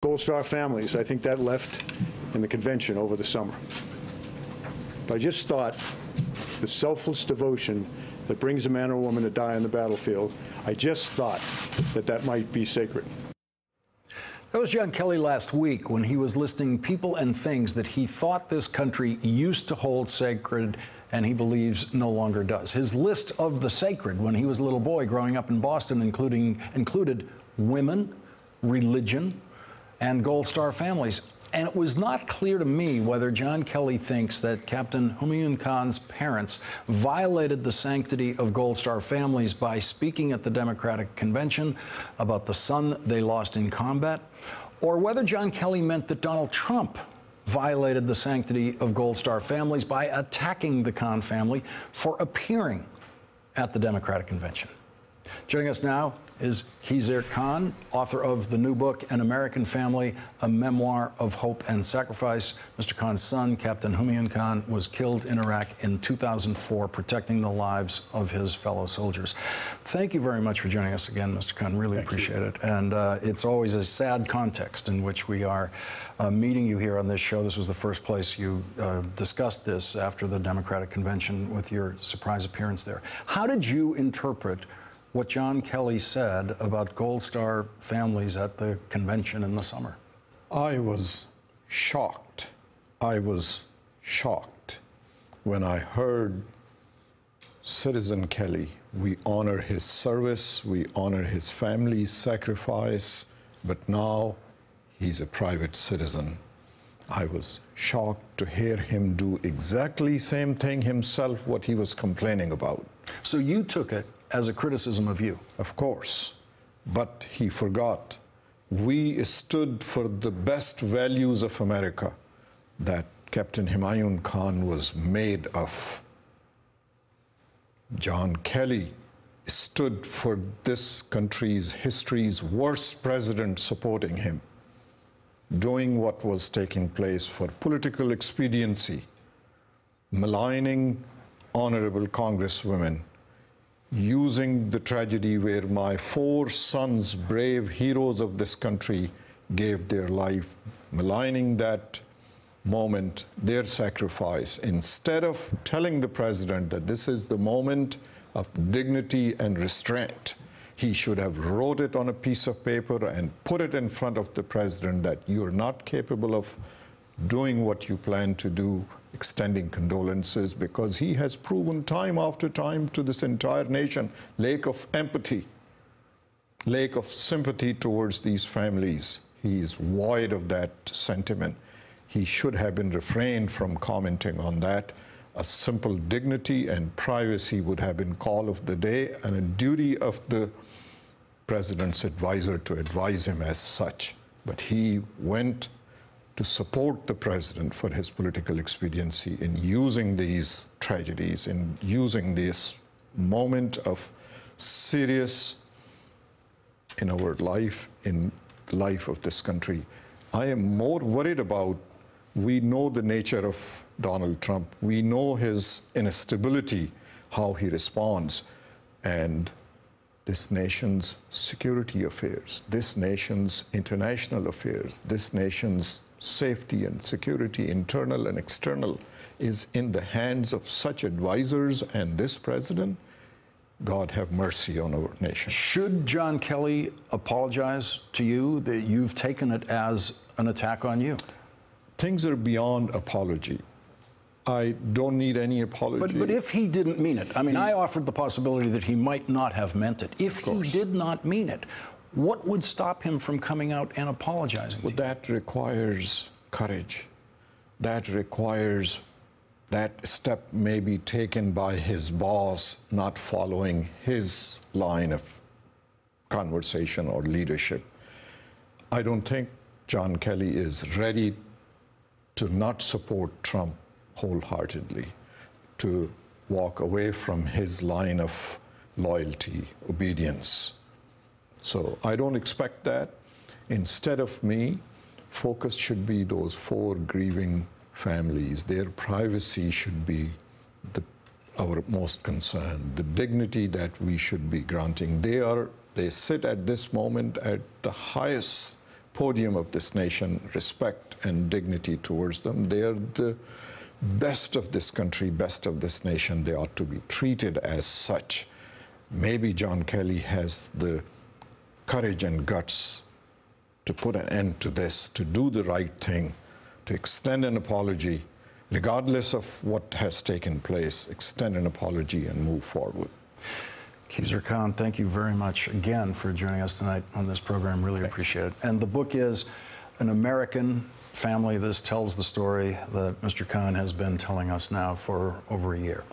Gold Star families, I think that left in the convention over the summer. But I just thought the selfless devotion that brings a man or woman to die on the battlefield, I just thought that that might be sacred. That was John Kelly last week when he was listing people and things that he thought this country used to hold sacred and he believes no longer does. His list of the sacred when he was a little boy growing up in Boston included women, religion, and Gold Star families. And it was not clear to me whether John Kelly thinks that Captain Khizr Khan's parents violated the sanctity of Gold Star families by speaking at the Democratic Convention about the son they lost in combat, or whether John Kelly meant that Donald Trump violated the sanctity of Gold Star families by attacking the Khan family for appearing at the Democratic Convention. Joining us now is Khizr Khan, author of the new book, An American Family, a Memoir of Hope and Sacrifice. Mr. Khan's son, Captain Khizr Khan, was killed in Iraq in 2004, protecting the lives of his fellow soldiers. Thank you very much for joining us again, Mr. Khan. Really appreciate it. And it's always a sad context in which we are meeting you here on this show. This was the first place you discussed this after the Democratic Convention with your surprise appearance there. How did you interpret what John Kelly said about Gold Star families at the convention in the summer? I was shocked. I was shocked when I heard Citizen Kelly. We honor his service, we honor his family's sacrifice, but now he's a private citizen. I was shocked to hear him do exactly the same thing himself, what he was complaining about. So you took it as a criticism of you? Of course, but he forgot. We stood for the best values of America that Captain Khizr Khan was made of. John Kelly stood for this country's history's worst president supporting him, doing what was taking place for political expediency, maligning honorable congresswomen, using the tragedy where my 4 sons, brave heroes of this country, gave their life, maligning that moment, their sacrifice, instead of telling the president that this is the moment of dignity and restraint. He should have wrote it on a piece of paper and put it in front of the president that you're not capable of doing what you plan to do, extending condolences, because he has proven time after time to this entire nation lack of empathy, lack of sympathy towards these families. He is void of that sentiment. He should have been refrained from commenting on that. A simple dignity and privacy would have been call of the day, and a duty of the president's advisor to advise him as such. But he went to support the president for his political expediency in using these tragedies, in using this moment of serious in our life, in the life of this country. I am more worried about, we know the nature of Donald Trump. We know his instability, how he responds, and this nation's security affairs, this nation's international affairs, this nation's safety and security, internal and external, is in the hands of such advisors and this president. God have mercy on our nation. Should John Kelly apologize to you that you've taken it as an attack on you? Things are beyond apology. I don't need any apology. But if he didn't mean it, I mean, I offered the possibility that he might not have meant it. If he did not mean it, what would stop him from coming out and apologizing? Well, that requires courage. That requires that step may be taken by his boss, not following his line of conversation or leadership. I don't think John Kelly is ready to not support Trump wholeheartedly, to walk away from his line of loyalty, obedience. So I don't expect that. Instead of me, focus should be those 4 grieving families. Their privacy should be our most concern, the dignity that we should be granting. They sit at this moment at the highest podium of this nation, respect and dignity towards them. They are the best of this country, best of this nation. They ought to be treated as such. Maybe John Kelly has the courage and guts to put an end to this, to do the right thing, to extend an apology, regardless of what has taken place, extend an apology and move forward. Khizr Khan, thank you very much again for joining us tonight on this program. Really appreciate it. And the book is An American Family. This tells the story that Mr. Khan has been telling us now for over a year.